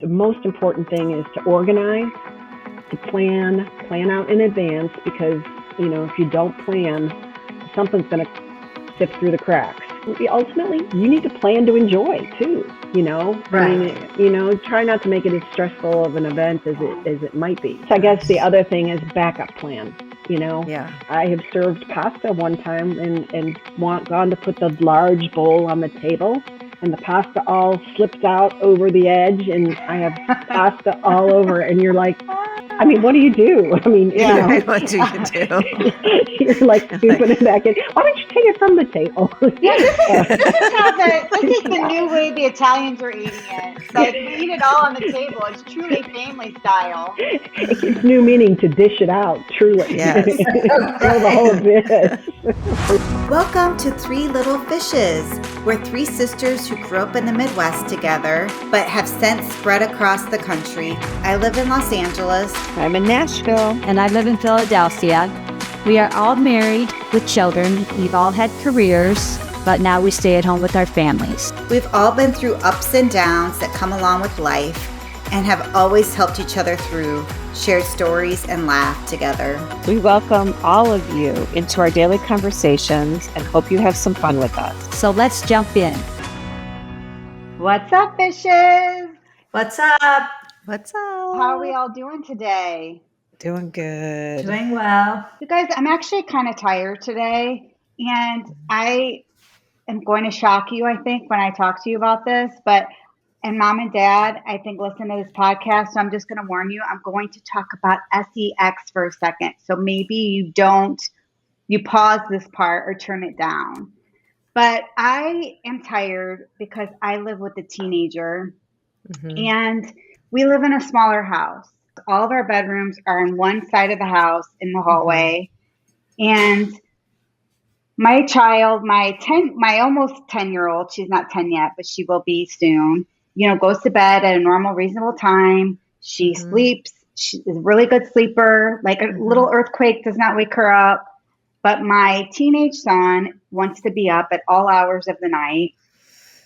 The most important thing is to organize, to plan out in advance because, if you don't plan, something's going to slip through the cracks. Ultimately, you need to plan to enjoy too, Right. try not to make it as stressful of an event as it might be. So I guess the other thing is backup plan. Yeah. I have served pasta one time and gone to put the large bowl on the table, and the pasta all slipped out over the edge, and I have pasta all over, and you're like, what do you do? Yeah. What do you do? You're like scooping it back in. Why don't you take it from the table? Yeah, this is the new way the Italians are eating it. Like, we eat it all on the table. It's truly family style. It gives new meaning to dish it out, truly. Yes. Throw the whole dish. Welcome to Three Little Fishes. We're three sisters who grew up in the Midwest together, but have since spread across the country. I live in Los Angeles. I'm in Nashville. And I live in Philadelphia. We are all married with children. We've all had careers, but now we stay at home with our families. We've all been through ups and downs that come along with life and have always helped each other through, shared stories, and laughed together. We welcome all of you into our daily conversations and hope you have some fun with us. So let's jump in. What's up, fishes? What's up? What's up? How are we all doing today? Doing good. Doing well. You guys, I'm actually kind of tired today, and I am going to shock you, I think, when I talk to you about this, and Mom and Dad, I think, listen to this podcast, so I'm just going to warn you, I'm going to talk about sex for a second. So maybe you pause this part or turn it down. But I am tired because I live with a teenager, and we live in a smaller house. All of our bedrooms are on one side of the house in the hallway, and my child, my almost 10-year-old, she's not 10 yet, but she will be soon, goes to bed at a normal, reasonable time. She sleeps. She's a really good sleeper. Like a little earthquake does not wake her up. But my teenage son wants to be up at all hours of the night,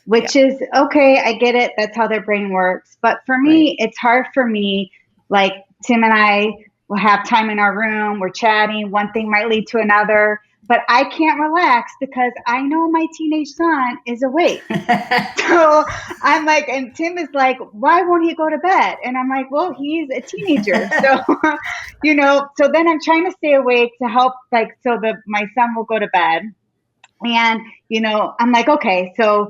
which is okay. I get it. That's how their brain works. But for me, it's hard for me. Like Tim and I will have time in our room. We're chatting. One thing might lead to another. But I can't relax because I know my teenage son is awake. So I'm like, and Tim is like, why won't he go to bed? And I'm like, well, he's a teenager. So, so then I'm trying to stay awake to help, so my son will go to bed. And, I'm like, okay, so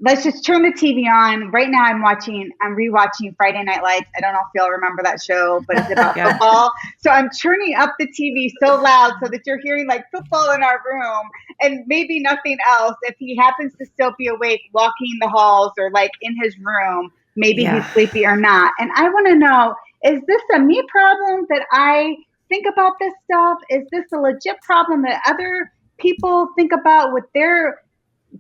let's just turn the TV on. Right now I'm rewatching Friday Night Lights. I don't know if y'all remember that show, but it's about football. So I'm turning up the TV so loud so that you're hearing like football in our room and maybe nothing else. If he happens to still be awake, walking the halls or like in his room, maybe he's sleepy or not. And I want to know, is this a me problem that I think about this stuff? Is this a legit problem that other people think about with their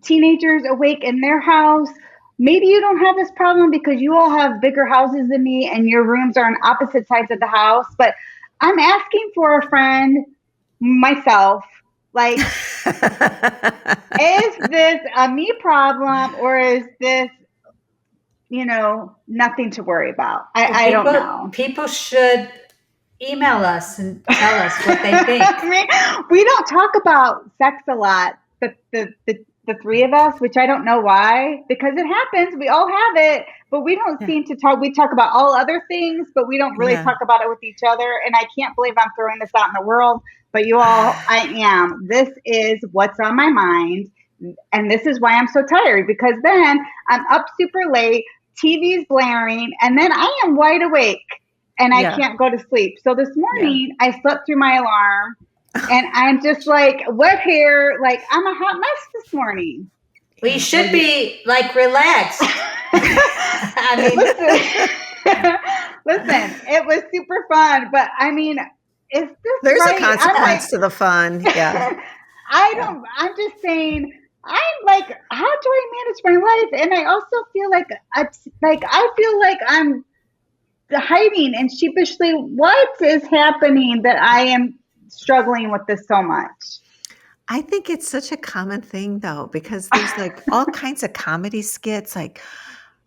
teenagers awake in their house? Maybe you don't have this problem because you all have bigger houses than me and your rooms are on opposite sides of the house. But I'm asking for a friend, myself, like, is this a me problem or is this, nothing to worry about? I don't know. People should email us and tell us what they think. We don't talk about sex a lot, but the three of us, which I don't know why, because it happens. We all have it, but we don't seem to talk. We talk about all other things, but we don't really talk about it with each other. And I can't believe I'm throwing this out in the world, but you all, I am. This is what's on my mind. And this is why I'm so tired, because then I'm up super late, TV's blaring, and then I am wide awake and I can't go to sleep. So this morning I slept through my alarm. And I'm just like wet hair, like I'm a hot mess this morning. Well, you should be like relaxed. Listen, it was super fun, but is this There's right? a consequence to the fun. Yeah. I'm just saying, I'm like, how do I manage my life? And I also feel like I'm hiding and sheepishly, what is happening that I am struggling with this so much? I think it's such a common thing though, because there's like all kinds of comedy skits like,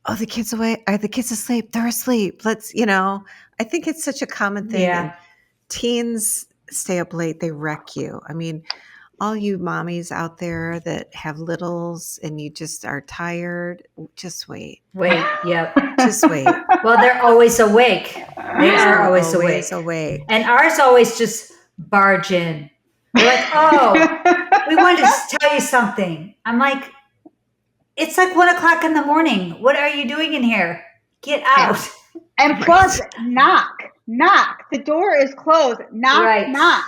oh, the kid's away. Are the kids asleep? They're asleep. Let's, I think it's such a common thing. Yeah. And teens stay up late. They wreck you. I mean, all you mommies out there that have littles and you just are tired, just wait. Wait. Yep. Just wait. Well, they're always awake. They are always awake. And ours always just barge in. They're like, oh, we wanted to tell you something. I'm like, it's like 1:00 in the morning. What are you doing in here? Get out. And plus, knock. The door is closed. Knock.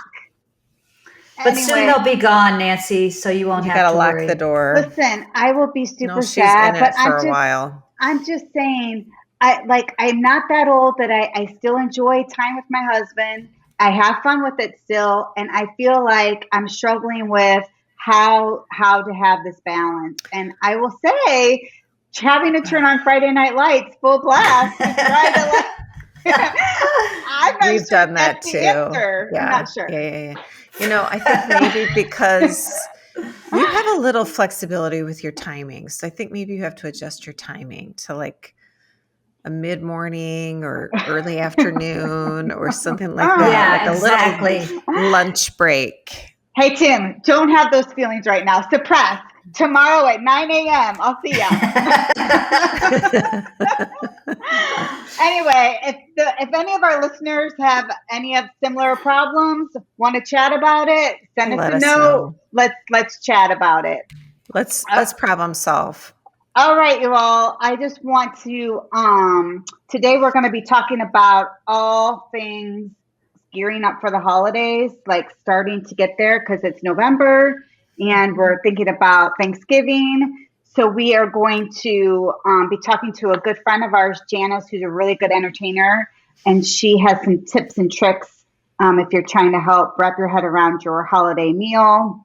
But soon they'll be gone, Nancy, so you won't You have gotta to lock worry. the door. Listen, I will be super No, she's sad, in but it for a while. I'm just saying, I'm not that old that I still enjoy time with my husband. I have fun with it still, and I feel like I'm struggling with how to have this balance. And I will say, having to turn on Friday Night Lights full blast to try to I'm not We've sure done that that's too. the answer. Yeah. I'm not sure. Yeah. I think maybe because you have a little flexibility with your timing. So I think maybe you have to adjust your timing to like a mid-morning or early afternoon or something like that. Yeah, like exactly. A little lunch break. Hey, Tim, don't have those feelings right now. Suppress. Tomorrow at 9 a.m. I'll see ya. Anyway, if any of our listeners have any of similar problems, want to chat about it, send us a note. Let's chat about it. Let's problem solve. All right, you all. I just want to today we're going to be talking about all things gearing up for the holidays, like starting to get there because it's November and we're thinking about Thanksgiving. So we are going to be talking to a good friend of ours, Janice, who's a really good entertainer, and she has some tips and tricks if you're trying to help wrap your head around your holiday meal.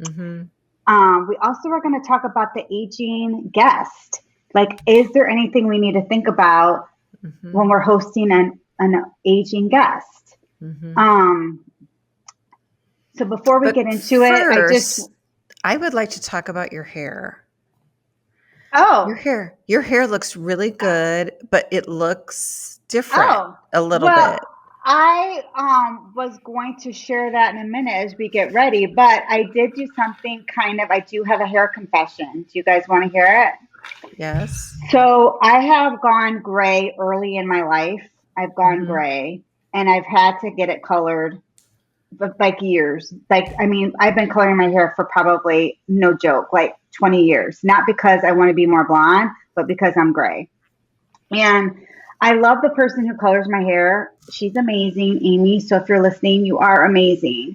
Mm-hmm. We also are going to talk about the aging guest. Like, is there anything we need to think about when we're hosting an aging guest? Mm-hmm. So before we get into it, I would like to talk about your hair. Oh, your hair looks really good, but it looks different a little bit. I was going to share that in a minute as we get ready, but I did do something I do have a hair confession. Do you guys want to hear it? Yes. So I have gone gray early in my life. I've gone gray and I've had to get it colored like years. I've been coloring my hair for probably, no joke, like 20 years. Not because I want to be more blonde, but because I'm gray. And I love the person who colors my hair. She's amazing, Amy. So if you're listening, you are amazing.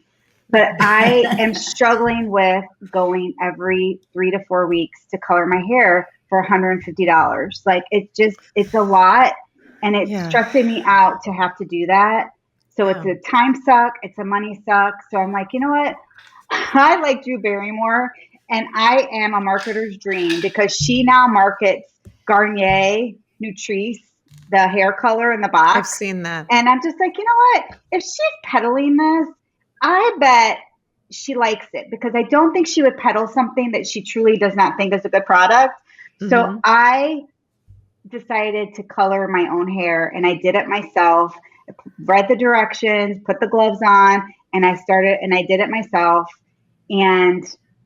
But I am struggling with going every 3 to 4 weeks to color my hair for $150. Like it's a lot. And it's stressing me out to have to do that. So it's a time suck. It's a money suck. So I'm like, you know what? I like Drew Barrymore and I am a marketer's dream because she now markets Garnier Nutrice, the hair color in the box. I've seen that. And I'm just like, you know what? If she's peddling this, I bet she likes it because I don't think she would peddle something that she truly does not think is a good product. So I decided to color my own hair and I did it myself. Read the directions, put the gloves on, and I did it myself. And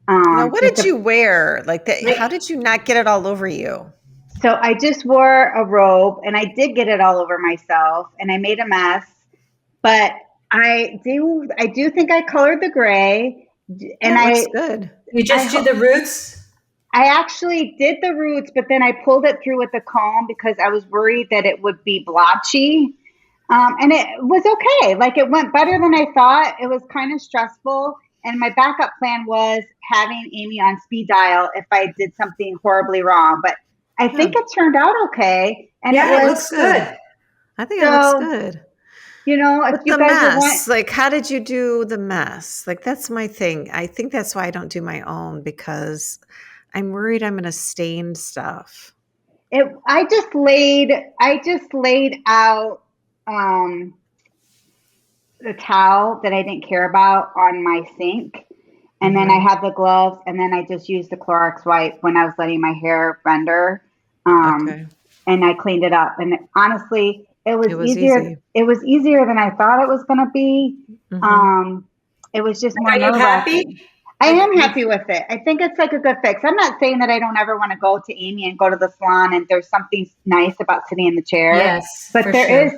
now, what did you wear? Like that? How did you not get it all over you? So I just wore a robe, and I did get it all over myself, and I made a mess. But I do think I colored the gray, and that looks good. You just do the roots. I actually did the roots, but then I pulled it through with the comb because I was worried that it would be blotchy. And it was okay. Like it went better than I thought. It was kind of stressful. And my backup plan was having Amy on speed dial if I did something horribly wrong. But I think it turned out okay. And it looks good. I think it looks good. You know, if you guys like, how did you do the mess? Like, that's my thing. I think that's why I don't do my own because I'm worried I'm going to stain stuff. I just laid out the towel that I didn't care about on my sink. And then I had the gloves and then I just used the Clorox wipe when I was letting my hair render. Okay. And I cleaned it up. And honestly, it was easier. easy. It was easier than I thought it was going to be. Mhm. It was just more Are you happy? nerve-wracking. I am happy with it. I think it's like a good fix. I'm not saying that I don't ever want to go to Amy and go to the salon, and there's something nice about sitting in the chair. Yes, but for there sure. is.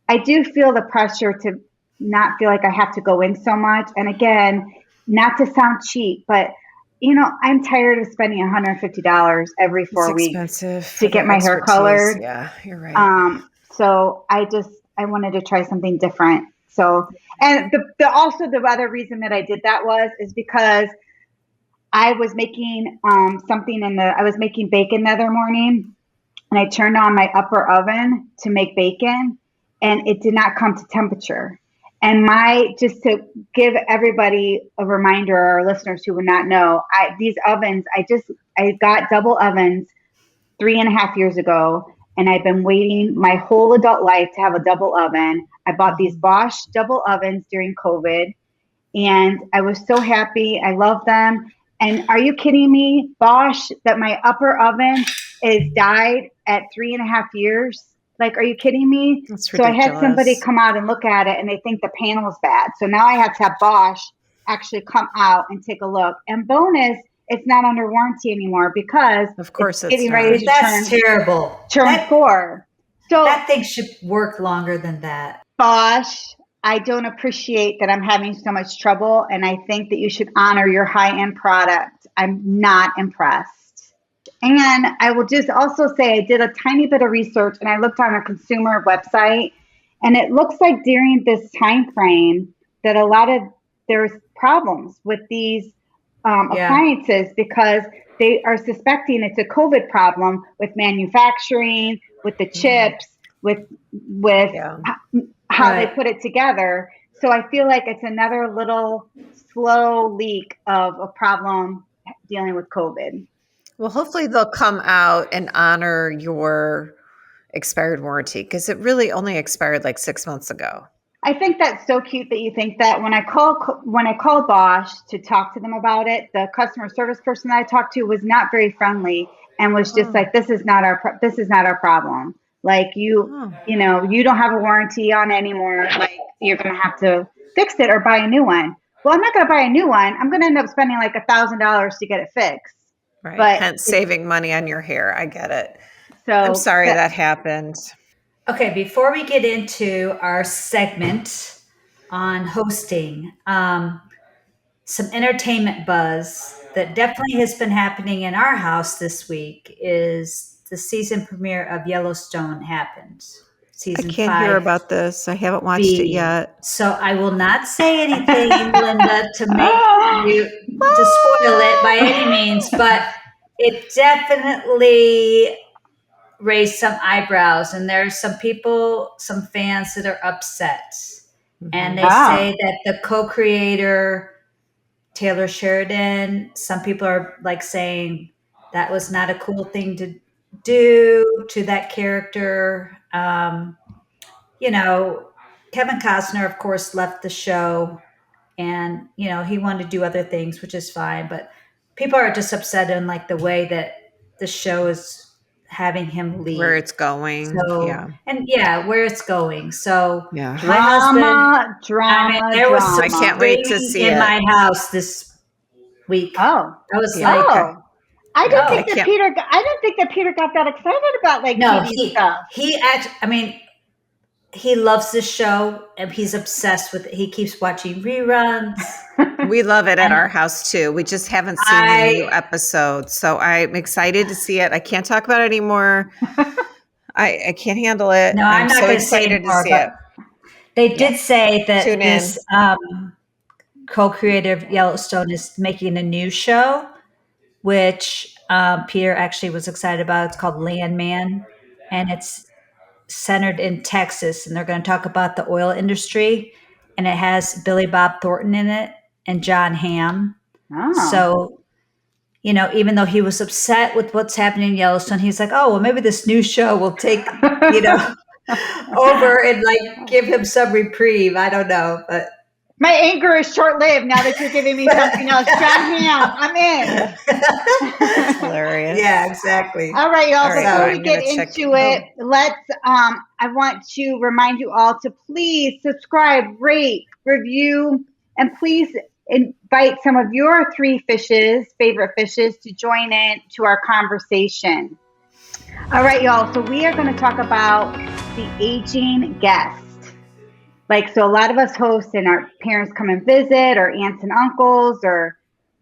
I do feel the pressure to not feel like I have to go in so much. And again, not to sound cheap, but I'm tired of spending $150 every 4 It's weeks expensive to get my hair colored. Yeah, you're right. So I wanted to try something different. So, and also the other reason that I did that is because I was making I was making bacon the other morning, and I turned on my upper oven to make bacon, and it did not come to temperature. And just to give everybody a reminder, our listeners who would not know, these ovens, I got double ovens 3.5 years ago, and I've been waiting my whole adult life to have a double oven. I bought these Bosch double ovens during COVID, and I was so happy. I love them. And are you kidding me, Bosch, that my upper oven is died at 3.5 years? Like, are you kidding me? That's So I ridiculous. had somebody come out and look at it, and they think the panel's bad. So now I have to have Bosch actually come out and take a look. And bonus, it's not under warranty anymore because Of course it's getting ready to That's terrible. turn 4. So That thing should work longer than that. Bosch, I don't appreciate that I'm having so much trouble, and I think that you should honor your high-end product. I'm not impressed. And I will just also say I did a tiny bit of research, and I looked on a consumer website, and it looks like during this time frame that there's problems with these appliances because they are suspecting it's a COVID problem with manufacturing, with the chips, with how they put it together. So I feel like it's another little slow leak of a problem dealing with COVID. Well, hopefully they'll come out and honor your expired warranty because it really only expired like 6 months ago. I think that's so cute that you think that. When I called Bosch to talk to them about it, the customer service person that I talked to was not very friendly and was just like, "This is not our problem. Like you don't have a warranty on it anymore. Like you're going to have to fix it or buy a new one." Well, I'm not going to buy a new one. I'm going to end up spending like $1,000 to get it fixed. Right. But hence saving money on your hair. I get it. So I'm sorry that happened. Okay, before we get into our segment on hosting, some entertainment buzz that definitely has been happening in our house this week is the season premiere of Yellowstone happened. Season I can't 5. hear about this. I haven't watched it yet. So I will not say anything, Linda, to spoil it by any means, but it definitely raised some eyebrows, and there's some fans that are upset. And they say that the co-creator, Taylor Sheridan, some people are like saying that was not a cool thing to do to that character. Kevin Costner, of course, left the show, and he wanted to do other things, which is fine, but people are just upset in like the way that the show is having him leave, where it's going. Where it's going. So drama. There was some I can't wait to see in it my house this week. Oh, I was like, I don't think that Peter got that excited about TV stuff. He loves this show and he's obsessed with it. He keeps watching reruns. We love it at our house too. We just haven't seen the new episode. So I'm excited to see it. I can't talk about it anymore. I can't handle it. No, I'm not so going to say excited anymore, to see it. They did say that Tune this co-creator of Yellowstone is making a new show, which Peter actually was excited about. It's called Landman, and it's centered in Texas, and they're going to talk about the oil industry, and it has Billy Bob Thornton in it and John Hamm. So, even though he was upset with what's happening in Yellowstone, he's like, oh, well, maybe this new show will take, over and like give him some reprieve. I don't know, but My anger is short-lived now that you're giving me something else. John Hamm, I'm in. That's hilarious. Yeah, exactly. All right, y'all. All right, Before well, we I'm get gonna check- into it, let's. I want to remind you all to please subscribe, rate, review, and please invite some of your favorite fishes, to join in to our conversation. All right, y'all. So we are going to talk about the aging guest. Like, so a lot of us host and our parents come and visit, or aunts and uncles, or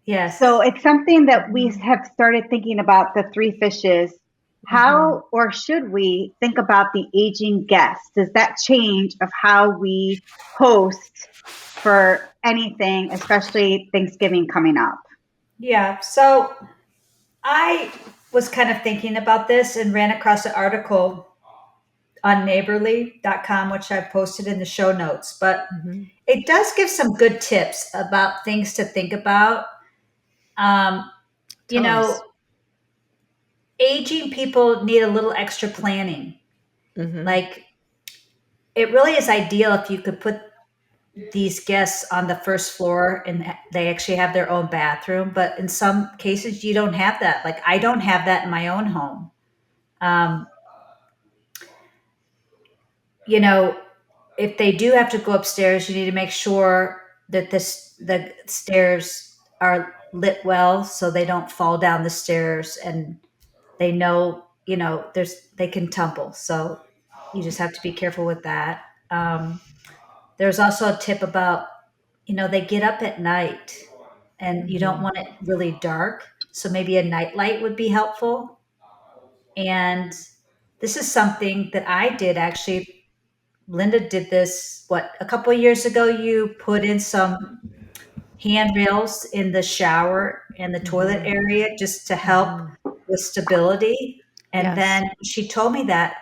Yes. so it's something that we have started thinking about, the three fishes. How or should we think about the aging guest? Does that change of how we host for anything, especially Thanksgiving coming up? Yeah. So I was kind of thinking about this and ran across an article on neighborly.com, which I posted in the show notes, but it does give some good tips about things to think about. You Tell know, us. aging people need a little extra planning. Like, it really is ideal if you could put these guests on the first floor and they actually have their own bathroom. But in some cases, you don't have that. Like, I don't have that in my own home. You know, if they do have to go upstairs, you need to make sure that the stairs are lit well so they don't fall down the stairs, and they know, they can tumble. So you just have to be careful with that. There's also a tip about, they get up at night and you don't want it really dark. So maybe a night light would be helpful. And this is something that I did actually. Linda did this, a couple of years ago. You put in some handrails in the shower and the toilet area just to help with stability. And Yes. then she told me that.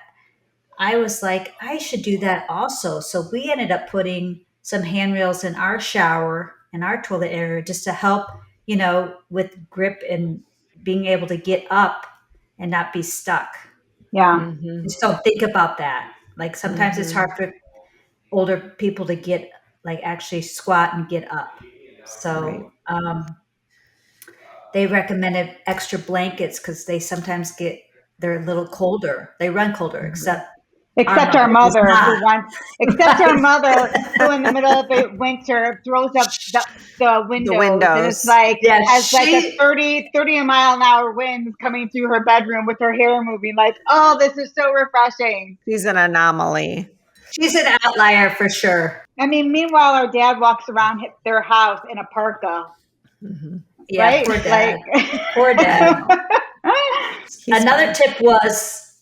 I was like, I should do that also. So we ended up putting some handrails in our shower and our toilet area just to help, with grip and being able to get up and not be stuck. Yeah. Just don't think about that. Like, sometimes it's hard for older people to get, like, actually squat and get up. So they recommended extra blankets because they sometimes they're a little colder. They run colder, except Except does not. our mother who in the middle of the winter throws up the windows, and it's like, has like a 30 mile an hour winds coming through her bedroom with her hair moving, like, oh, this is so refreshing. She's an anomaly. She's an outlier for sure. I mean, meanwhile, our dad walks around their house in a parka. Yeah, right? poor dad. Like, Poor dad. Another tip was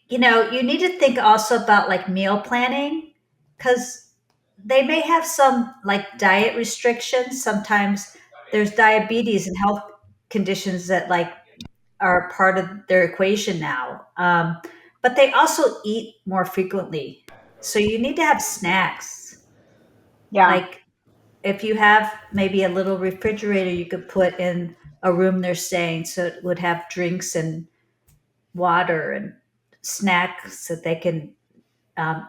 you need to think also about, like, meal planning, because they may have some, like, diet restrictions. Sometimes there's diabetes and health conditions that, like, are part of their equation now. But they also eat more frequently. So you need to have snacks. yeah. Like, if you have maybe a little refrigerator you could put in a room they're staying, so it would have drinks and water and snacks that they can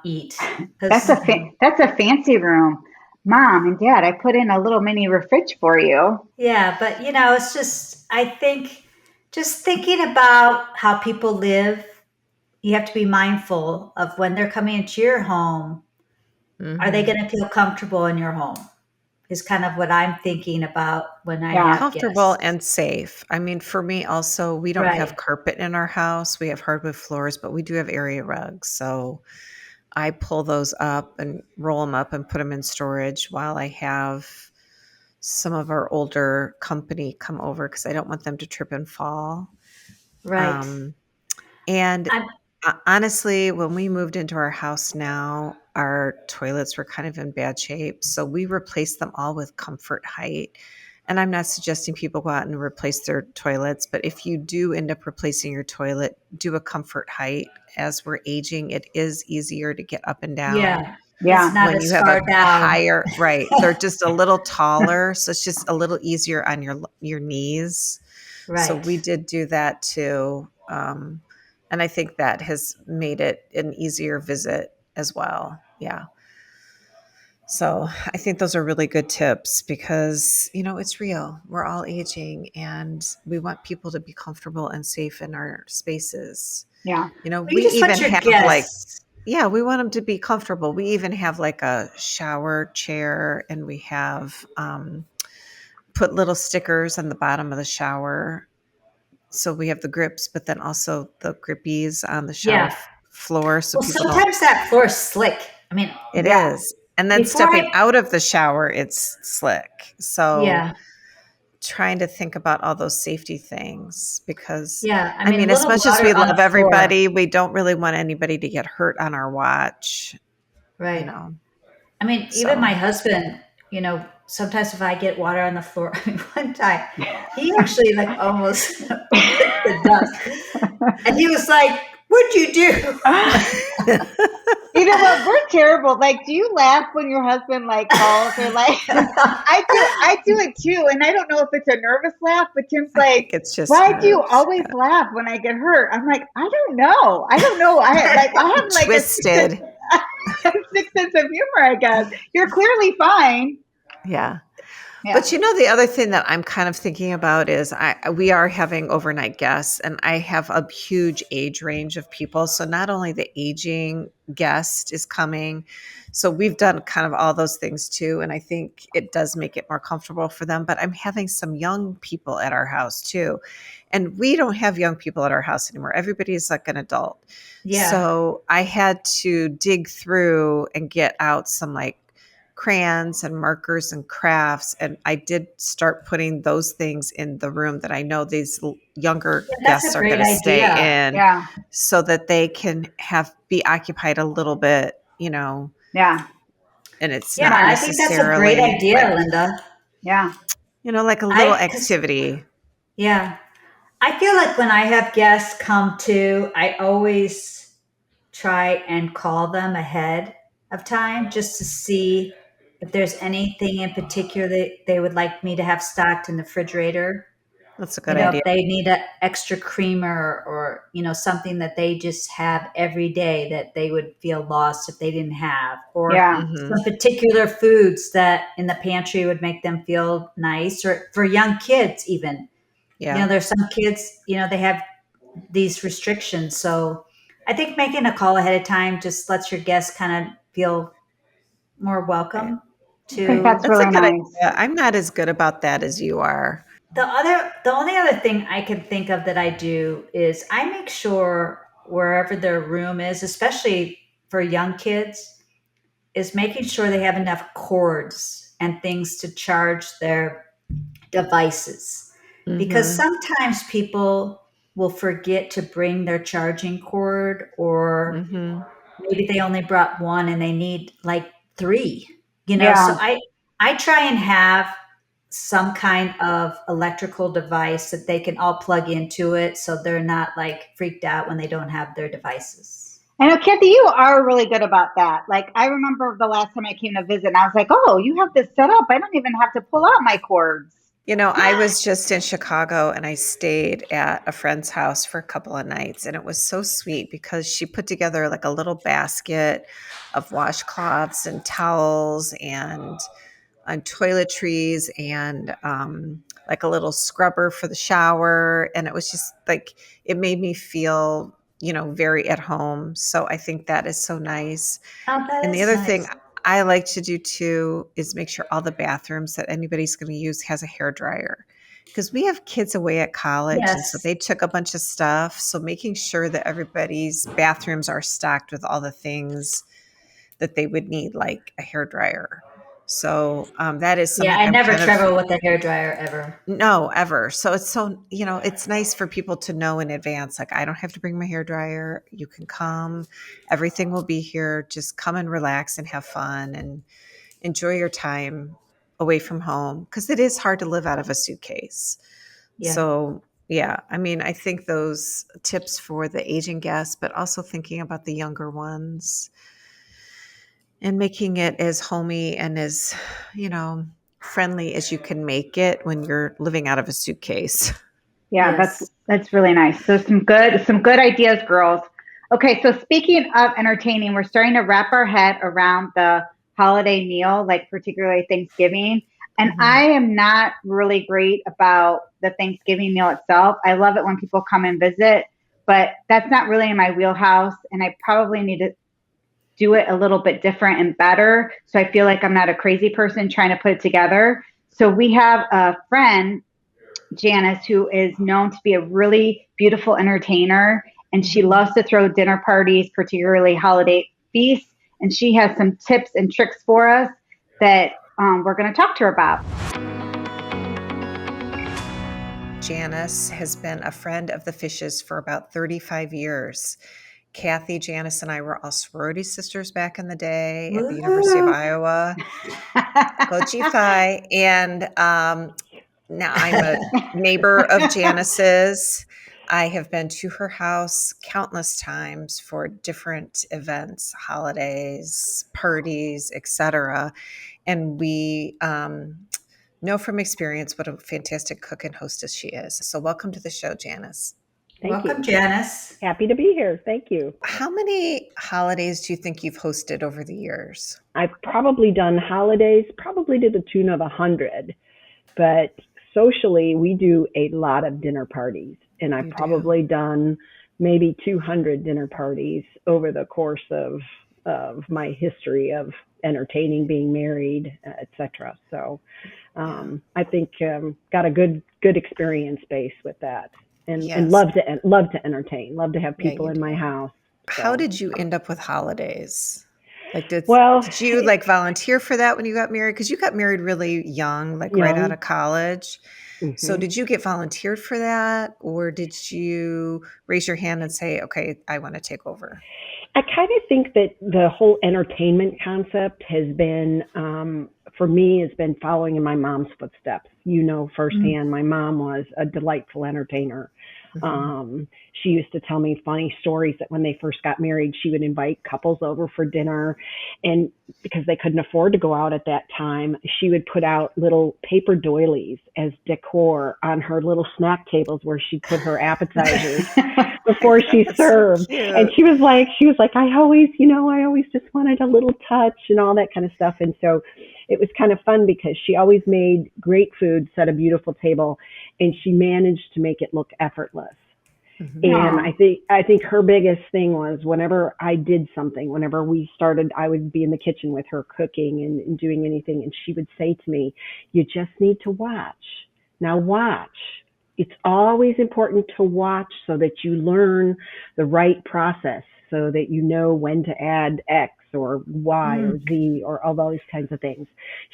eat. That's a fancy room. Mom and Dad, I put in a little mini fridge for you. Yeah, but it's just, I think, just thinking about how people live, you have to be mindful of when they're coming into your home. Are they going to feel comfortable in your home? Is kind of what I'm thinking about when I have comfortable guests. and safe. I mean, for me also, we don't have carpet in our house. We have hardwood floors, but we do have area rugs. So I pull those up and roll them up and put them in storage while I have some of our older company come over, because I don't want them to trip and fall. Right. And honestly, when we moved into our house now, our toilets were kind of in bad shape. So we replaced them all with comfort height. And I'm not suggesting people go out and replace their toilets, but if you do end up replacing your toilet, do a comfort height. As we're aging, it is easier to get up and down. Yeah. Yeah. It's not When as you have far a down. higher, right. They're just a little taller. So it's just a little easier on your knees. Right. So we did do that too. And I think that has made it an easier visit as well. Yeah. So I think those are really good tips because, it's real. We're all aging and we want people to be comfortable and safe in our spaces. Yeah. You We just even want your have guests. we want them to be comfortable. We even have like a shower chair and we have put little stickers on the bottom of the shower. So we have the grips, but then also the grippies on the shower Yeah. floor. So Well, people don't. sometimes that floor is slick. I mean, It Yeah. is. And then Before stepping out of the shower, it's slick. So yeah. trying to think about all those safety things because, Yeah. I I mean, mean, as little much as water we on the love floor. everybody, we don't really want anybody to get hurt on our watch, Right. I mean, even my husband, sometimes if I get water on the floor, I mean, one time he actually like almost bit the dust. And he was like, "What'd you do?" You know what? We're terrible. Like, do you laugh when your husband like calls or like? I do it too, and I don't know if it's a nervous laugh, but Tim's I like, think it's just "Why do you nerves. always laugh when I get hurt?" I'm like, "I don't know. I have like Twisted. a sixth sense of humor. I guess you're clearly fine." Yeah. Yeah. But the other thing that I'm kind of thinking about is we are having overnight guests and I have a huge age range of people. So not only the aging guest is coming, so we've done kind of all those things too. And I think it does make it more comfortable for them, but I'm having some young people at our house too. And we don't have young people at our house anymore. Everybody's like an adult. Yeah. So I had to dig through and get out some like crayons and markers and crafts. And I did start putting those things in the room that I know these younger that's guests a are great going to stay idea. in Yeah. so that they can be occupied a little bit, Yeah. and it's Yeah, not I think that's a great necessarily idea, like, Linda. Yeah. like a little activity. Yeah. I feel like when I have guests come to, I always try and call them ahead of time just to see if there's anything in particular that they would like me to have stocked in the refrigerator. That's a good idea. If they need an extra creamer or, something that they just have every day that they would feel lost if they didn't have, or Yeah. some particular foods that in the pantry would make them feel nice, or for young kids even. Yeah. There's some kids, they have these restrictions. So I think making a call ahead of time just lets your guests kind of feel more welcome I think to. that's That's really a good nice. idea. I'm not as good about that as you are. The only other thing I can think of that I do is I make sure wherever their room is, especially for young kids, is making sure they have enough cords and things to charge their devices. Because sometimes people will forget to bring their charging cord, or maybe they only brought one and they need like three, Yeah. So I try and have some kind of electrical device that they can all plug into it so they're not like freaked out when they don't have their devices. I know, Kathy, you are really good about that. Like, I remember the last time I came to visit and I was like, "Oh, you have this set up. I don't even have to pull out my cords." I was just in Chicago and I stayed at a friend's house for a couple of nights, and it was so sweet because she put together like a little basket of washcloths and towels and toiletries and like a little scrubber for the shower. And it was just like, it made me feel, very at home. So I think that is so nice. Oh, that And the is other nice. thing I like to do too is make sure all the bathrooms that anybody's going to use has a hair dryer, because we have kids away at college and so Yes. they took a bunch of stuff. So making sure that everybody's bathrooms are stocked with all the things that they would need, like a hair dryer. So that is something I I'm never kind of travel with a hairdryer ever. no, ever. So it's so, it's nice for people to know in advance, like, I don't have to bring my hair dryer. You can come. Everything will be here. Just come and relax and have fun and enjoy your time away from home, because it is hard to live out of a suitcase. Yeah. So, yeah, I mean, I think those tips for the aging guests, but also thinking about the younger ones and making it as homey and as, friendly as you can make it when you're living out of a suitcase. Yeah, Yes. that's really nice. So some good ideas, girls. Okay, so speaking of entertaining, we're starting to wrap our head around the holiday meal, like particularly Thanksgiving. And I am not really great about the Thanksgiving meal itself. I love it when people come and visit, but that's not really in my wheelhouse. And I probably need to do it a little bit different and better. So I feel like I'm not a crazy person trying to put it together. So we have a friend, Janice, who is known to be a really beautiful entertainer. And she loves to throw dinner parties, particularly holiday feasts. And she has some tips and tricks for us that we're going to talk to her about. Janice has been a friend of the Fishes for about 35 years. Kathy, Janice, and I were all sorority sisters back in the day at the University of Iowa. Go G-Phi. And now I'm a neighbor of Janice's. I have been to her house countless times for different events, holidays, parties, etc. And we know from experience what a fantastic cook and hostess she is. So welcome to the show, Janice. Welcome, Janice. Happy to be here. Thank you. How many holidays do you think you've hosted over the years? I've probably done holidays, probably to the tune of 100. But socially, we do a lot of dinner parties. And I've probably done maybe 200 dinner parties over the course of my history of entertaining, being married, etc. So I think got a good experience base with that, and love to entertain, love to have people in my house. So. How did you end up with holidays? Like, did you like volunteer for that when you got married? Because you got married really young, like right out of college. So did you get volunteered for that, or did you raise your hand and say, okay, I want to take over? I kind of think that the whole entertainment concept has been, for me, has been following in my mom's footsteps. You know firsthand, my mom was a delightful entertainer. She used to tell me funny stories that when they first got married, she would invite couples over for dinner. And because they couldn't afford to go out at that time, she would put out little paper doilies as decor on her little snack tables where she put her appetizers before she served. And she was like, I always just wanted a little touch and all that kind of stuff. And so it was kind of fun because she always made great food, set a beautiful table, and she managed to make it look effortless. And I think her biggest thing was whenever I did something, whenever we started, I would be in the kitchen with her cooking and doing anything. And she would say to me, you just need to watch. Now watch. It's always important to watch so that you learn the right process, so that you know when to add X or Y or Z or all those kinds of things.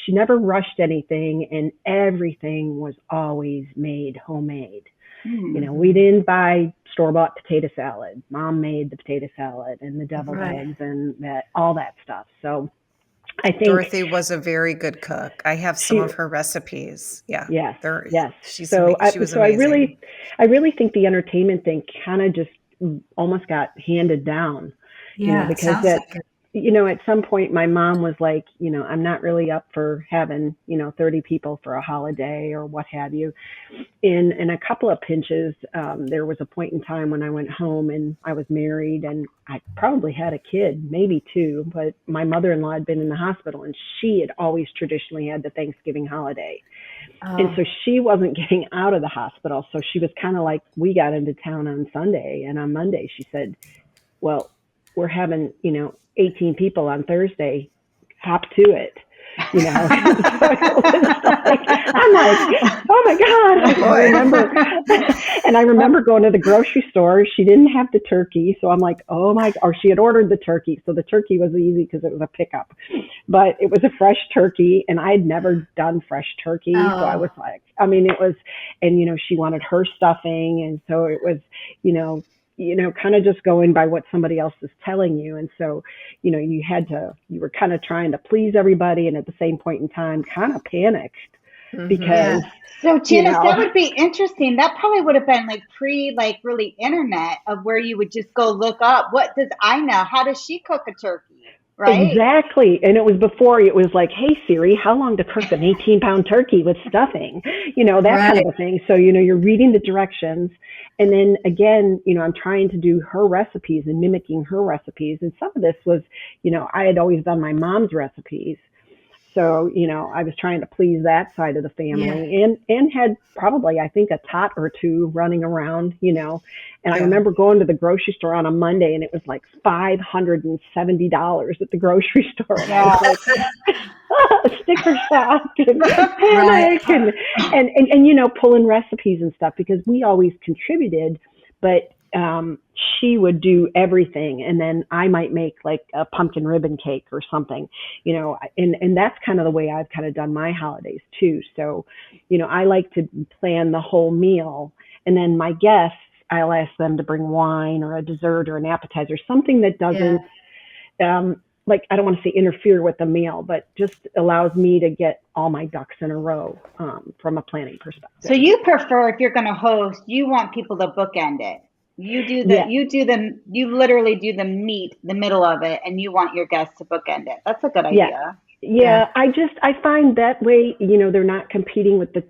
She never rushed anything, and everything was always made homemade. You know, we didn't buy store-bought potato salad. Mom made the potato salad and the deviled eggs and all that stuff. So I think Dorothy was a very good cook. I have some of her recipes. Yeah. Yes. She was amazing. I really think the entertainment thing kind of just almost got handed down. Yeah, because at some point my mom was like, I'm not really up for having, 30 people for a holiday or what have you. In a couple of pinches, there was a point in time when I went home and I was married and I probably had a kid, maybe two, but my mother-in-law had been in the hospital and she had always traditionally had the Thanksgiving holiday. And so she wasn't getting out of the hospital. So she was kind of like, we got into town on Sunday, and on Monday she said, well, we're having, 18 people on Thursday, hop to it. So it was like, I'm like, oh my God. I remember going to the grocery store. She didn't have the turkey. So I'm like, or she had ordered the turkey. So the turkey was easy because it was a pickup, but it was a fresh turkey and I had never done fresh turkey. So I was like, it was, and she wanted her stuffing. And so it was, kind of just going by what somebody else is telling you. And so, you were kind of trying to please everybody. And at the same point in time, kind of panicked because. So Janice, that would be interesting. That probably would have been really internet of where you would just go look up. What does I know? How does she cook a turkey? right? Exactly. And it was before it was like, hey, Siri, how long to cook an 18-pound turkey with stuffing? That kind of a thing. So, you're reading the directions. And then again, I'm trying to do her recipes and mimicking her recipes. And some of this was, I had always done my mom's recipes. So, I was trying to please that side of the family and had probably, I think, a tot or two running around, and I remember going to the grocery store on a Monday and it was like $570 at the grocery store. And I was like, sticker shock and panic and pulling recipes and stuff because we always contributed, but she would do everything, and then I might make like a pumpkin ribbon cake or something, and that's kind of the way I've kind of done my holidays too. So, I like to plan the whole meal, and then my guests, I'll ask them to bring wine or a dessert or an appetizer, something that doesn't, like, I don't want to say interfere with the meal, but just allows me to get all my ducks in a row from a planning perspective. So you prefer, if you're going to host, you want people to bookend it. You you literally do the meat, the middle of it, and you want your guests to bookend it. That's a good idea. Yeah. I find that way, they're not competing with the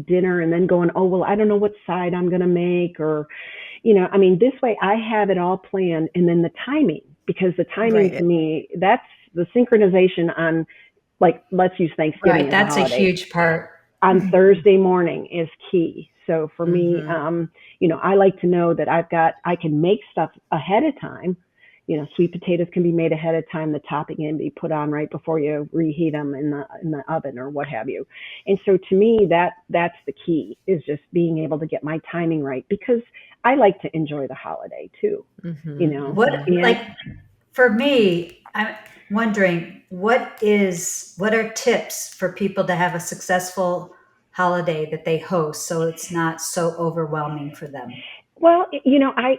dinner and then going, oh, well, I don't know what side I'm going to make, or, this way I have it all planned, and then the timing, because the timing to me, that's the synchronization on, like, let's use Thanksgiving. Right. That's a huge part. On Thursday morning is key. So for me, I like to know that I can make stuff ahead of time. Sweet potatoes can be made ahead of time. The topping can be put on right before you reheat them in the oven or what have you. And so to me, that's the key, is just being able to get my timing right, because I like to enjoy the holiday too. For me, I'm wondering what are tips for people to have a successful holiday that they host, so it's not so overwhelming for them? Well, I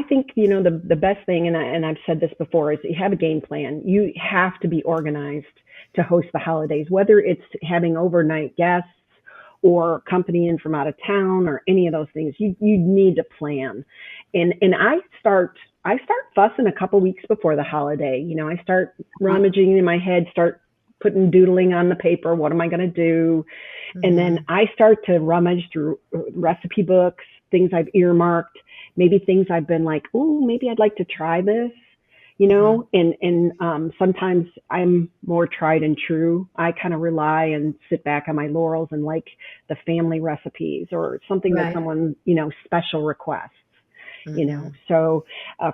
think, the best thing, and I've said this before, is you have a game plan. You have to be organized to host the holidays, whether it's having overnight guests or company in from out of town or any of those things. You need to plan. And I start fussing a couple weeks before the holiday. I start rummaging in my head, start putting doodling on the paper. What am I going to do? And then I start to rummage through recipe books, things I've earmarked, maybe things I've been like, oh, maybe I'd like to try this, and sometimes I'm more tried and true. I kind of rely and sit back on my laurels and like the family recipes or something that someone, special requests. So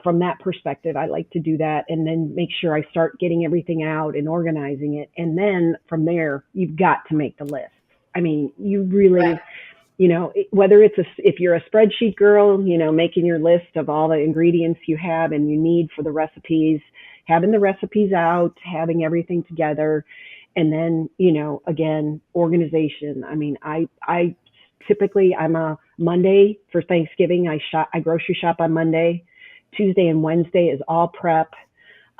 from that perspective, I like to do that, and then make sure I start getting everything out and organizing it. And then from there, you've got to make the list. I mean, you really, whether if you're a spreadsheet girl, making your list of all the ingredients you have and you need for the recipes, having the recipes out, having everything together. And then, again, organization. I mean, I typically, I'm a Monday for Thanksgiving. I grocery shop on Monday. Tuesday and Wednesday is all prep.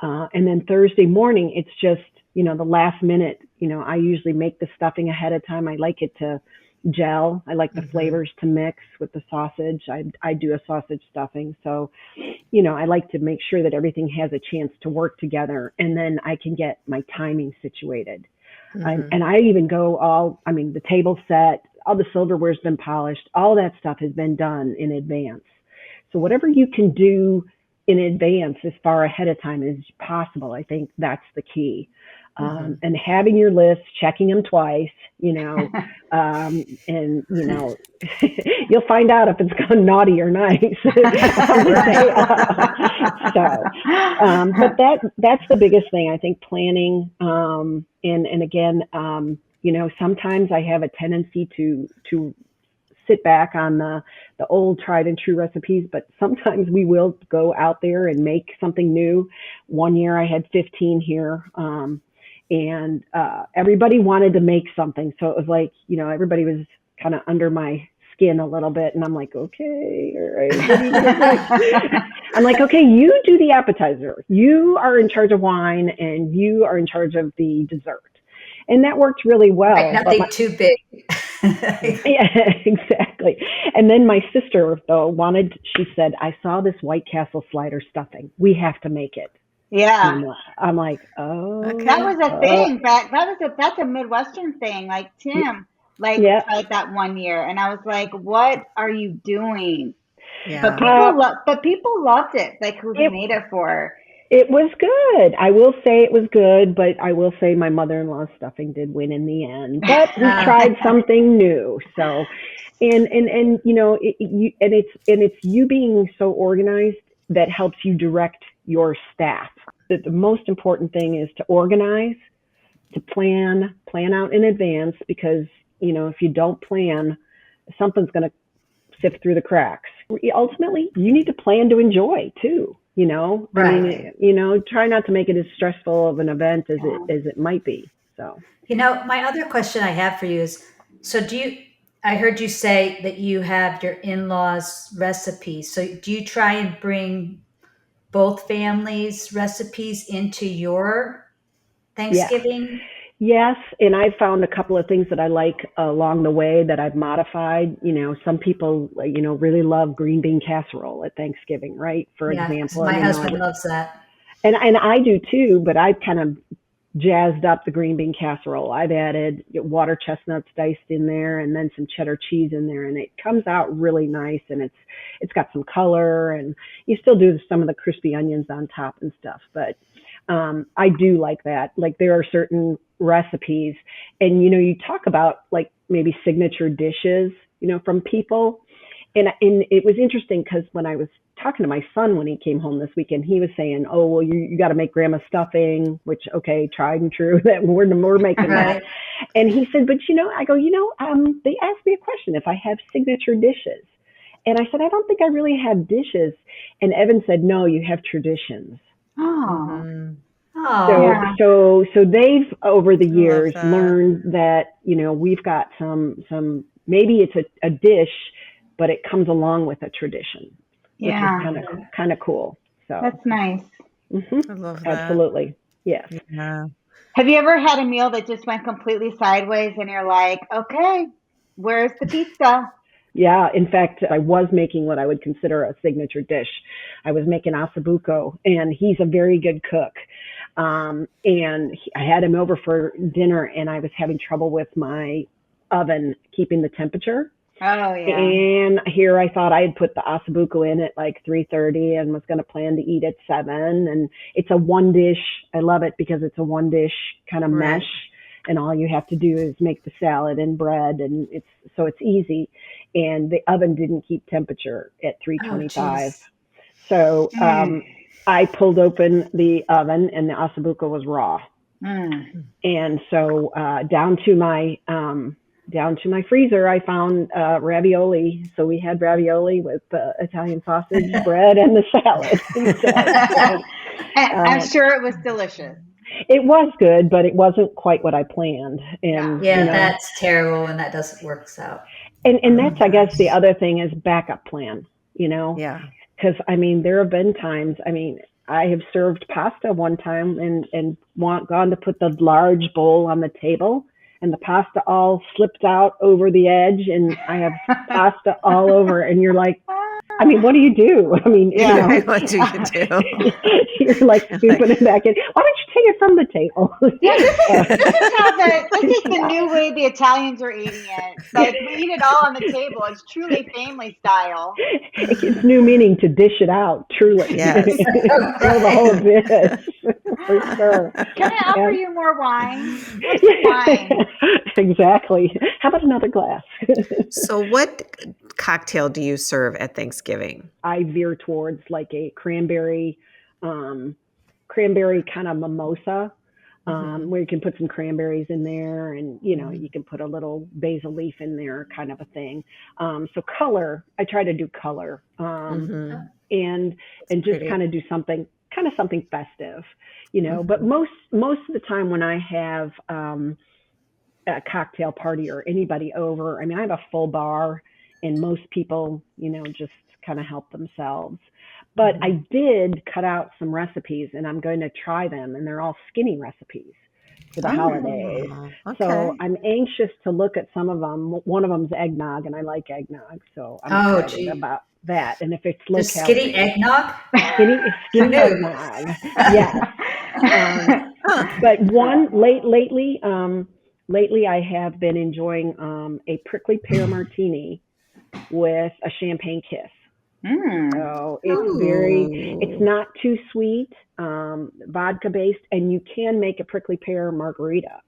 And then Thursday morning, it's just, the last minute, I usually make the stuffing ahead of time. I like it to gel. I like the flavors to mix with the sausage. I do a sausage stuffing. So, I like to make sure that everything has a chance to work together, and then I can get my timing situated. And I even go the table's set, all the silverware's been polished, all that stuff has been done in advance. So whatever you can do in advance as far ahead of time as possible, I think that's the key. And having your list, checking them twice, and, you'll find out if it's gone naughty or nice. But that's the biggest thing, I think, planning. And again, sometimes I have a tendency to sit back on the old tried and true recipes, but sometimes we will go out there and make something new. One year I had 15 here, and everybody wanted to make something. So it was like, everybody was kind of under my skin a little bit. And I'm like, okay, all right. What are you gonna do? I'm like, okay, you do the appetizer. You are in charge of wine, and you are in charge of the dessert. And that worked really well. Right, nothing too big. Yeah, exactly. And then my sister, though, she said, I saw this White Castle slider stuffing. We have to make it. Yeah. And I'm like, oh, Okay. That was a thing. That's a Midwestern thing. Like Tim, like yeah. tried that one year, and I was like, "What are you doing?" But Yeah. people loved it. Like who he It made it for. it was good. I will say it was good, but I will say my mother-in-law's stuffing did win in the end. But we tried something new. So, and you know, it's you being so organized that helps you direct your staff. That the most important thing is to organize, to plan out in advance, because you know if you don't plan, something's going to sift through the cracks. Ultimately, you need to plan to enjoy too. You know, I Right. mean, you know, try not to make it as stressful of an event as it might be. So, You know, my other question I have for you is, so I heard you say that you have your in-laws' recipes. So do you try and bring both families' recipes into your yes, Thanksgiving? yes, and I've found a couple of things that I like along the way that I've modified. You know, some people, you know, really love green bean casserole at Thanksgiving, right? For Yeah, 'cause example, my you know, husband loves that. and I do too, but I've kind of jazzed up the green bean casserole. I've added water chestnuts diced in there and then some cheddar cheese in there, and it comes out really nice, and it's got some color, and you still do some of the crispy onions on top and stuff. But I do like that. Like there are certain recipes, and you know, you talk about like maybe signature dishes, you know, from people, and it was interesting because when I was talking to my son when he came home this weekend, he was saying, "Oh, well, you got to make grandma's stuffing," which okay, tried and true that we're making that. Right. And he said, "But you know," I go, "You know, they asked me a question if I have signature dishes." And I said, "I don't think I really have dishes." And Evan said, "No, you have traditions." Oh, Mhm. Oh, yeah. So they've over the I love years that. learned that you know we've got some maybe it's a dish, but it comes along with a tradition, which is Yeah. kind of cool. So That's nice. I love that. absolutely, yes. Yeah. Have you ever had a meal that just went completely sideways and you're like, okay, where's the pizza? Yeah, in fact, I was making what I would consider a signature dish. I was making ossobuco, and he's a very good cook. I had him over for dinner, and I was having trouble with my oven keeping the temperature. Oh, yeah. And here I thought I had put the ossobuco in at like 3:30 and was going to plan to eat at 7. And it's a one dish. I love it because it's a one dish kind of Right. mesh, and all you have to do is make the salad and bread, and it's easy. And the oven didn't keep temperature at oh, 325. geez. So Mm, I pulled open the oven, and the ossobuco was raw. mm. And so down to my freezer, I found ravioli. So we had ravioli with Italian sausage, bread, and the salad instead. So And I'm uh, sure it was delicious. it was good, but it wasn't quite what I planned. And Yeah, you know, that's terrible when that doesn't work out. and Oh, that's I guess the gosh. other thing is backup plan. You know, Yeah. because I mean there have been times. I mean, I have served pasta one time and gone to put the large bowl on the table, and the pasta all slipped out over the edge, and I have pasta all over, and you're like, I mean, what do you do? I mean, you Yeah. know, What do you do? you're like You're like, scooping it back in. Why don't you take it from the table? Yeah, Uh, this is the new way the Italians are eating it. Like we eat it all on the table. It's truly family style. it gives new meaning to dish it out, truly. yes. Throw the whole dish, for sure. Can I offer Yeah. you more wine? What's the wine? Exactly. How about another glass? So, what cocktail do you serve at Thanksgiving? I veer towards like a um, cranberry kind of mimosa, Mhm. where you can put some cranberries in there, and you know you Mhm. can put a little basil leaf in there, kind of a thing. So color, I try to do color, Mhm. and It's just pretty. kind of do something festive, you know. But Mhm. most of the time when I have a cocktail party or anybody over. I mean, I have a full bar, and most people, you know, just kind of help themselves. But I Mhm. did cut out some recipes, and I'm going to try them, and they're all skinny recipes. for the holidays. Oh, So okay. I'm anxious to look at some of them. One of them's eggnog, and I like eggnog, so I'm Oh, excited gee. about that. And if it's low The skinny calorie, eggnog? skinny Who skinny knew? eggnog, yes. Huh. But lately I have been enjoying a prickly pear martini with a champagne kiss. So it's Ooh. not too sweet, vodka based, and you can make a prickly pear margarita,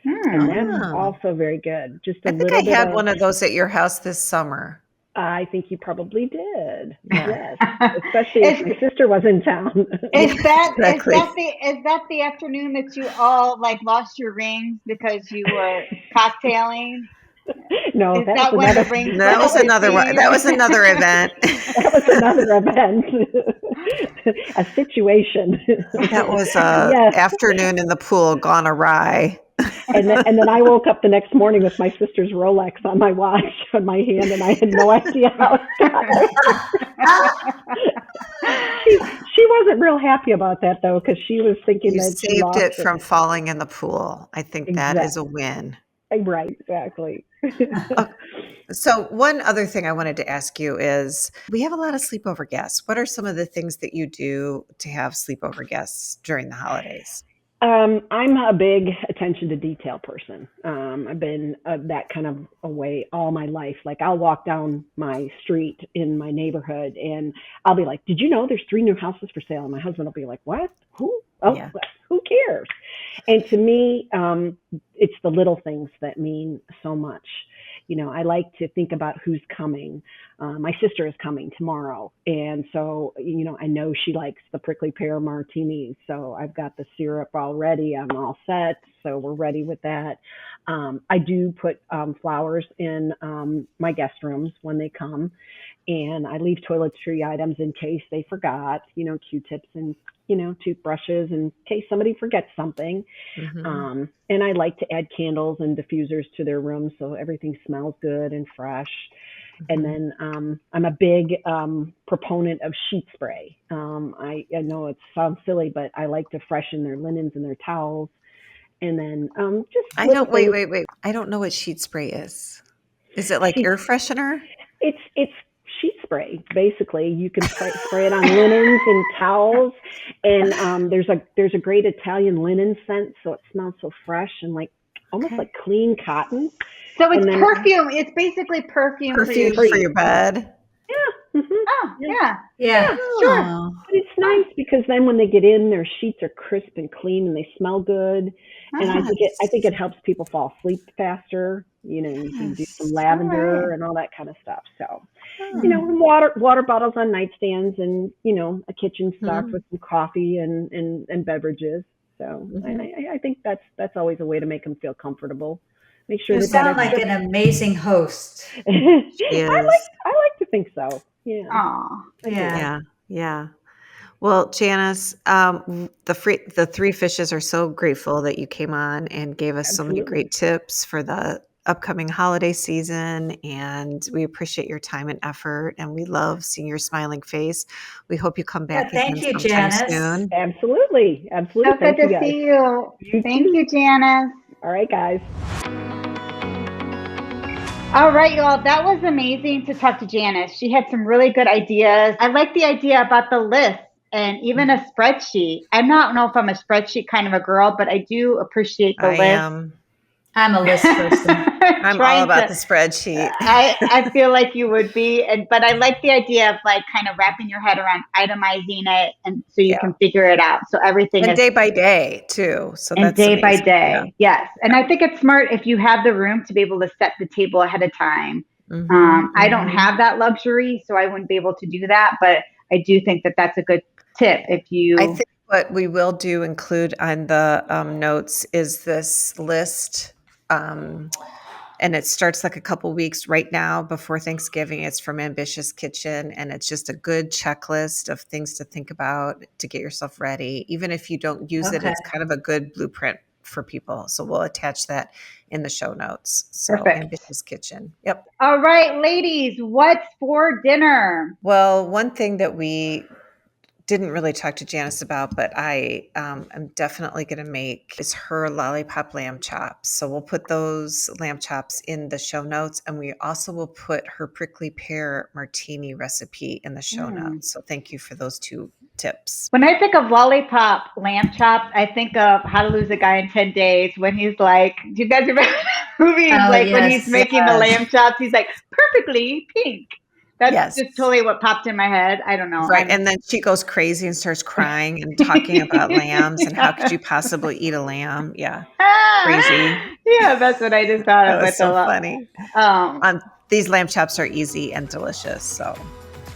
and that's Ah. also very good. Just a I think little I bit had of, one of those at your house this summer. I think you probably did, Yeah, yes, especially if Is my sister was in town. is that exactly. is that the afternoon that you all like lost your rings because you were cocktailing? No, Is that when the rings That went was another one. That overseas? was another event. that was another event, a situation. That was a Yes, afternoon in the pool gone awry. and then I woke up the next morning with my sister's Rolex on my watch on my hand, and I had no idea how it got there. She wasn't real happy about that though, because she was thinking You that she saved lost it it. from falling in the pool. I think that is a Exactly. win. Right. Exactly. Oh, so one other thing I wanted to ask you is we have a lot of sleepover guests. What are some of the things that you do to have sleepover guests during the holidays? I'm a big attention to detail person. I've been that kind of a way all my life. Like I'll walk down my street in my neighborhood and I'll be like, "Did you know there's 3 new houses for sale?" And my husband will be like, "What? Who? Oh, Yeah. who cares?" And to me, it's the little things that mean so much. I like to think about who's coming. My sister is coming tomorrow, and so I know she likes the prickly pear martinis. So I've got the syrup already. I'm all set, so we're ready with that. I do put flowers in my guest rooms when they come, and I leave toiletry items in case they forgot. Q-tips and toothbrushes in case somebody forgets something. Mhm. And I like to add candles and diffusers to their rooms so everything smells good and fresh. And Mhm. then I'm a big proponent of sheet spray. I know it sounds silly, but I like to freshen their linens and their towels. And then just I little don't wait, things. wait, wait. I don't know what sheet spray is. Is it like Sheet, air freshener? it's sheet spray basically. You can spray it on linens and towels. And there's a great Italian linen scent, so it smells so fresh and like almost Okay. like clean cotton. So it's And then perfume. It's basically perfume for your Perfume for sheets. your bed. yeah, Oh, yeah, yeah. Yeah. yeah. Sure. Oh. But it's Huh. nice because then when they get in, their sheets are crisp and clean and they smell good. And I think Yes. it helps people fall asleep faster. You can do some Yes. All right. lavender and all that kind of stuff. So, Oh. water bottles on nightstands and a kitchen stocked Mhm. with some coffee and beverages. So Mhm. I think that's always a way to make them feel comfortable. Make sure You they've got sound like everything. an amazing host. She is. I like to think so. Yeah, Aw. I do. Yeah. Yeah. Yeah. Well, Janice, the three fishes are so grateful that you came on and gave us so many Absolutely. great tips for the upcoming holiday season. And we appreciate your time and effort. And we love seeing your smiling face. We hope you come Yeah. back Thank again you, sometime Janice. soon. Absolutely. So Absolutely. good Thank you to guys. see you. You Thank too. you, Janice. All right, guys. All right, y'all. That was amazing to talk to Janice. She had some really good ideas. I like the idea about the list and even a spreadsheet. I don't know if I'm a spreadsheet kind of a girl, but I do appreciate the I list. am. I'm a list person. I'm all Trying about to the spreadsheet. I feel like you would be, but I like the idea of like kind of wrapping your head around itemizing it, and so you Yeah. can figure it out. So everything And is day by day, too. So and that's day by amazing. Yeah. day. Yes, and I think it's smart if you have the room to be able to set the table ahead of time. Mm-hmm, I don't mm-hmm. have that luxury, so I wouldn't be able to do that. But I do think that that's a good tip if I you. think what we will do include on the notes is this list. And it starts like a couple weeks right now before Thanksgiving. It's from Ambitious Kitchen, and it's just a good checklist of things to think about to get yourself ready. Even if you don't use it, Okay. it's kind of a good blueprint for people. So we'll attach that in the show notes. So Perfect. Ambitious Kitchen. Yep. All right, ladies, what's for dinner? Well, one thing that we didn't really talk to Janice about, but I am definitely going to make is her lollipop lamb chops. So we'll put those lamb chops in the show notes, and we also will put her prickly pear martini recipe in the show notes. So thank you for those 2 tips. When I think of lollipop lamb chops, I think of How to Lose a Guy in 10 Days when he's like, do you guys remember that movie? Oh, Like when yes, he's making the lamb chops, he's like perfectly pink. That's just totally what popped in my head. I don't know. Right. And then she goes crazy and starts crying and talking about lambs and how could you possibly eat a lamb? Yeah. Crazy. Yeah, that's what I just thought of. That was so funny. These lamb chops are easy and delicious. So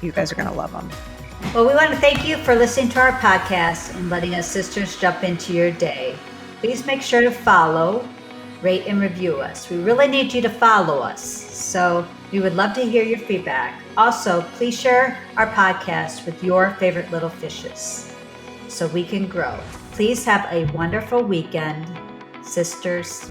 you guys are going to love them. Well, we want to thank you for listening to our podcast and letting us sisters jump into your day. Please make sure to follow, rate, and review us. We really need you to follow us. So we would love to hear your feedback. Also, please share our podcast with your favorite little fishes so we can grow. Please have a wonderful weekend, sisters.